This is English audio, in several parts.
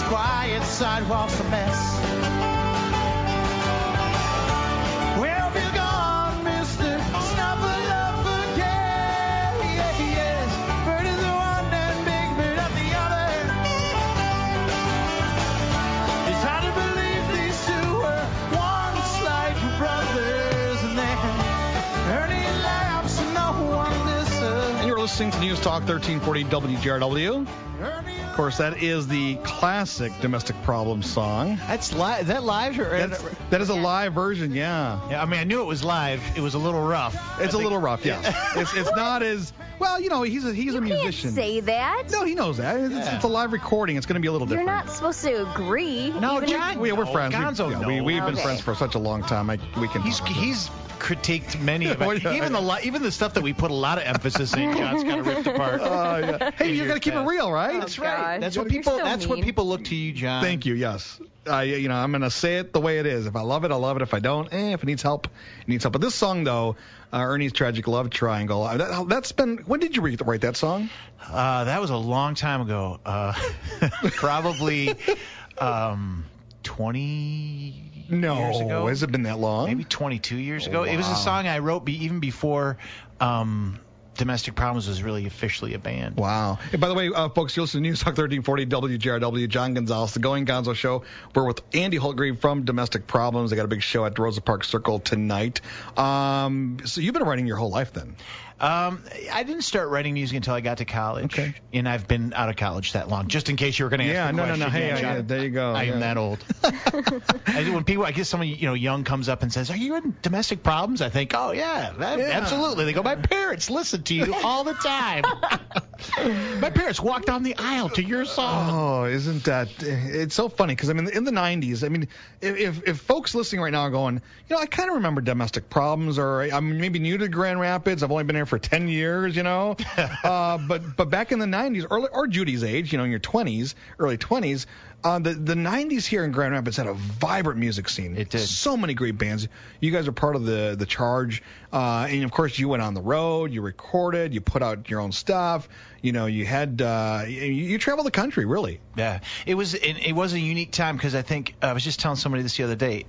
quiet sidewalks a mess. Where have you gone, mister? Snuffleupagus. Yes. Bird is the one and Big Bird at the other. It's hard to believe these two were once like brothers, and then Ernie laughs and no one listens. And you're listening to News Talk 1340 WGRW. Of course, that is the classic Domestic Problems song. That's live. Is that live? Or That is a live version, yeah. Yeah, I mean, I knew it was live. It was a little rough. It's a little rough, yeah. It's not as well, you know. He's a musician. You can't say that. No, he knows that. It's a live recording. It's going to be a little You're different. not supposed to agree. No, even John. We're friends. Gonzo, We've been Okay. friends for such a long time. We can. He's critiqued many of Well, it. yeah, Even the stuff that we put a lot of emphasis in, John's kind of ripped apart. Yeah. Hey, you're going to keep it real, right? That's Oh, right. God. That's what You're people. so That's what mean. people look to you, John. Thank you. Yes. I'm going to say it the way it is. If I love it, I love it. If I don't, if it needs help, it needs help. But this song, though, Ernie's Tragic Love Triangle, that's been. When did you write that song? That was a long time ago. Probably 20 years ago. Has it been that long? Maybe 22 years ago. Wow. It was a song I wrote even before Domestic Problems was really officially a band. Wow. Hey, by the way, folks, you listen to News Talk 1340 WGRW. John Gonzalez, the Going Gonzo Show. We're with Andy Holtgrave from Domestic Problems. They got a big show at Rosa Park Circle tonight. So you've been writing your whole life then? I didn't start writing music until I got to college. Okay. And I've been out of college that long. Just in case you were going to ask the question. No. Hey, John, there you go. I am that old. I guess someone young comes up and says, "Are you in Domestic Problems?" I think, "Oh yeah, absolutely." They go, "My parents listen to you all the time. My parents walk down the aisle to your song." Oh, isn't that? It's so funny because in the 90s, if folks listening right now are going, I kind of remember Domestic Problems, or I'm maybe new to Grand Rapids. I've only been here for 10 years, but back in the 90s, or Judy's age, in your 20s, early 20s, the 90s here in Grand Rapids had a vibrant music scene. It did. So many great bands. You guys are part of the charge, and of course you went on the road, you recorded, you put out your own stuff. You had you traveled the country, really. Yeah, it was a unique time because I think I was just telling somebody this the other day.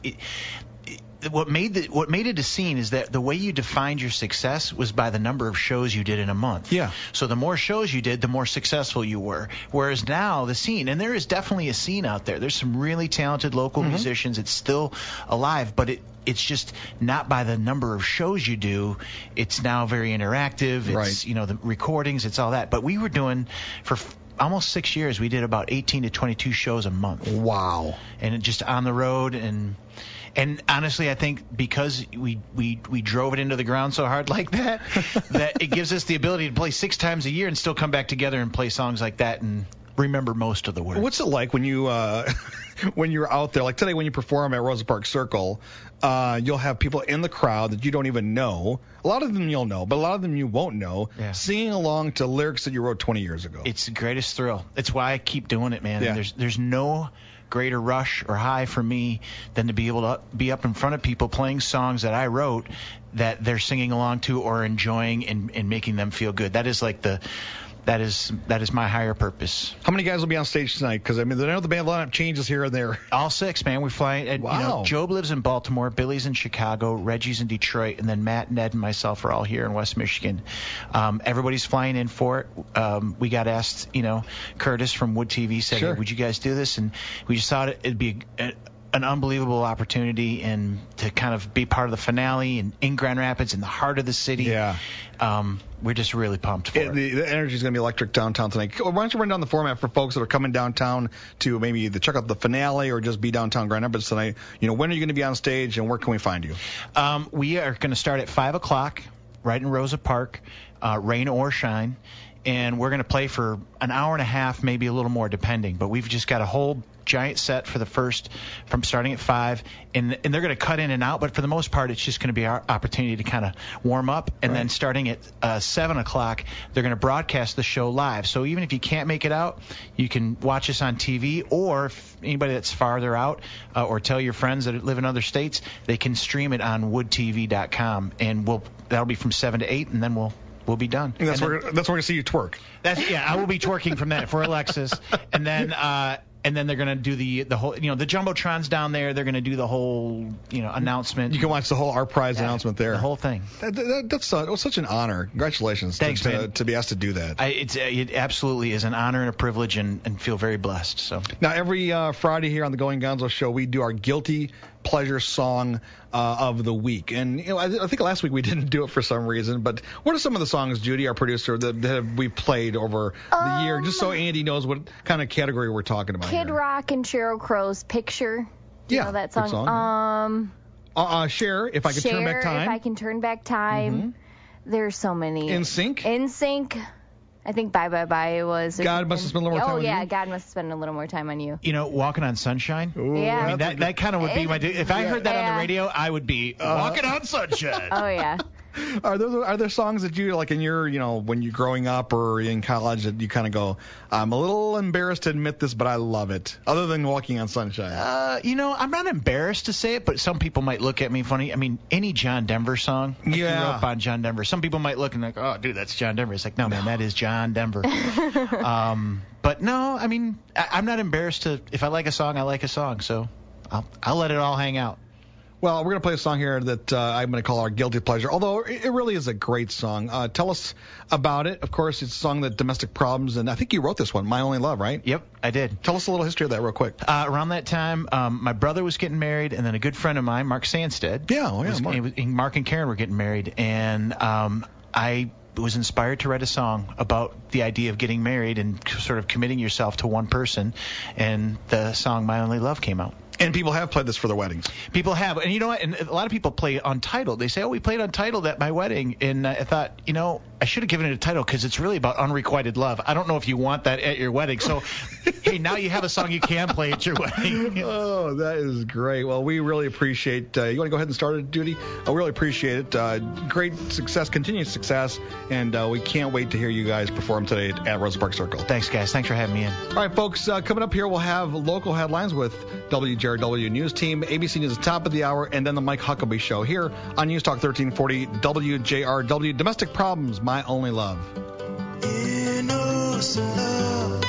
What made it a scene is that the way you defined your success was by the number of shows you did in a month. Yeah. So the more shows you did, the more successful you were. Whereas now the scene, and there is definitely a scene out there. There's some really talented local musicians. It's still alive, but it's just not by the number of shows you do. It's now very interactive. It's the recordings. It's all that. But we were doing for almost 6 years. We did about 18 to 22 shows a month. Wow. And it just on the road And honestly, I think because we drove it into the ground so hard like that, that it gives us the ability to play 6 times a year and still come back together and play songs like that and remember most of the words. What's it like when you when you're out there, like today when you perform at Rosa Park Circle, you'll have people in the crowd that you don't even know. A lot of them you'll know, but a lot of them you won't know, singing along to lyrics that you wrote 20 years ago. It's the greatest thrill. It's why I keep doing it, man. Yeah. And there's no greater rush or high for me than to be able to be up in front of people playing songs that I wrote that they're singing along to or enjoying and making them feel good. That is like that is my higher purpose. How many guys will be on stage tonight? Because I know the band lineup changes here and there. All 6, man. We're flying. Wow. Job lives in Baltimore, Billy's in Chicago, Reggie's in Detroit, and then Matt, Ned, and myself are all here in West Michigan. Everybody's flying in for it. We got asked, Curtis from Wood TV said, Sure. "Hey, would you guys do this?" And we just thought it'd be an unbelievable opportunity and to kind of be part of the finale and in Grand Rapids in the heart of the city. Yeah. We're just really pumped for it. The energy is going to be electric downtown tonight. Why don't you run down the format for folks that are coming downtown to maybe either check out the finale or just be downtown Grand Rapids tonight? When are you going to be on stage and where can we find you? We are going to start at 5 o'clock right in Rosa Park, rain or shine. And we're going to play for an hour and a half, maybe a little more, depending. But we've just got a whole giant set for the first, from starting at 5, and they're going to cut in and out. But for the most part, it's just going to be our opportunity to kind of warm up. And then starting at 7 o'clock, they're going to broadcast the show live. So even if you can't make it out, you can watch us on TV. Or if anybody that's farther out, or tell your friends that live in other states, they can stream it on woodtv.com. And that'll be from 7 to 8, and then we'll be done. And that's where we're going to see you twerk. I will be twerking from that for Alexis. And and then they're going to do the whole, the Jumbotron's down there. They're going to do the whole, announcement. You can watch the whole Our Prize announcement there. The whole thing. That's it was such an honor. Congratulations. Thanks, man. To be asked to do that. It absolutely is an honor and a privilege, and feel very blessed. So now every Friday here on the Gonzo Show, we do our guilty pleasure song of the week. And I think last week we didn't do it for some reason, but what are some of the songs, Judy, our producer, that we played over the year, just so Andy knows what kind of category we're talking about? Kid here. Rock and Sheryl Crow's Picture. You know that song? Good song. Cher, If I Could Turn Back Time. If I Can Turn Back Time. Mm-hmm. There's so many. NSYNC. I think Bye Bye Bye was. God Must Have Spent a Little More Time on You. Oh, yeah, God Must Have Spent a Little More Time on You. Walking on Sunshine. Ooh, yeah. I mean, that kind of would be my. If I heard that on the radio, I would be walking on sunshine. Oh, yeah. Are there songs that you like in your, when you're growing up or in college that you kind of go, I'm a little embarrassed to admit this, but I love it, other than Walking on Sunshine? I'm not embarrassed to say it, but some people might look at me funny. I mean, any John Denver song. I grew up on John Denver. Some people might look and like, oh, dude, that's John Denver. It's like, no, man, that is John Denver. But no, I mean, I'm not embarrassed to. If I like a song, I like a song. So I'll let it all hang out. Well, we're going to play a song here that I'm going to call our guilty pleasure, although it really is a great song. Tell us about it. Of course, it's a song that Domestic Problems, and I think you wrote this one, My Only Love, right? Yep, I did. Tell us a little history of that real quick. Around that time, my brother was getting married, and then a good friend of mine, Mark Sandstead. Mark and Karen were getting married, and I was inspired to write a song about the idea of getting married and sort of committing yourself to one person, and the song My Only Love came out. And people have played this for their weddings. People have. And you know what? And a lot of people play Untitled. They say, we played Untitled at my wedding. And I thought, I should have given it a title because it's really about unrequited love. I don't know if you want that at your wedding. So, hey, now you have a song you can play at your wedding. Oh, that is great. Well, we really appreciate you want to go ahead and start it, Judy? I really appreciate it. Great success, continued success. And we can't wait to hear you guys perform today at Rosa Park Circle. Thanks, guys. Thanks for having me in. All right, folks. Coming up here, we'll have local headlines with WJRW News Team, ABC News at the top of the hour, and then the Mike Huckabee Show here on News Talk 1340 WJRW. Domestic Problems, My Only Love. Innocent love.